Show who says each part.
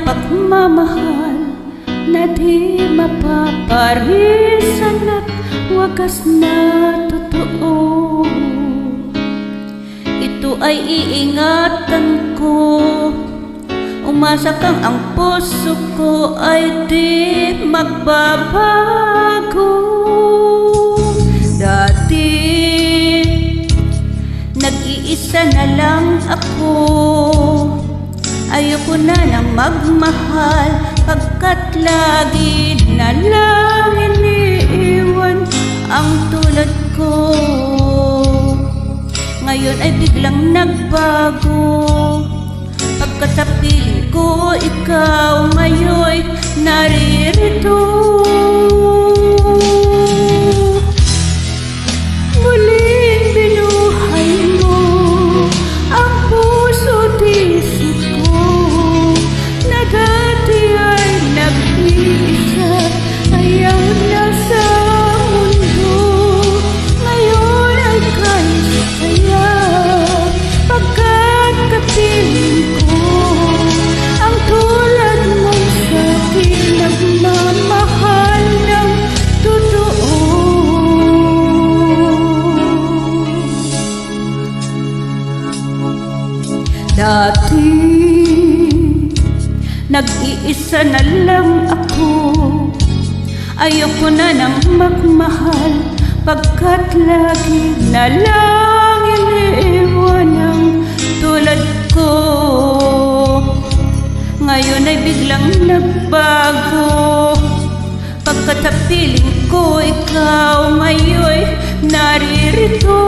Speaker 1: pagmamahal na di mapaparisan at wagas na totoo. Ito ay iingatan ko, umasa kang ang puso ko ay di magbabago. Dati nag-iisa na lang ako, ayoko na nang magmahal, pagkat lagi na lang iniiwan ang tulad ko. Ngayon ay biglang nagbago, pagkat sa piling ko ikaw ngayon'y naririto. Muling binuhay mo ang puso't isip ko, na dati ay nag-iisa, ayaw na sa mundo. Ngayon ay kaya pagkat kapiling ko ang tulad mong sa'kin nagmamahal ng totoo. Dati nag-iisa na lang ako, ayoko na nang magmahal, pagkat lagi na lang iniiwan ang tulad ko. Ngayon ay biglang nagbago, pagkat sa piling ko ikaw ngayon'y naririto.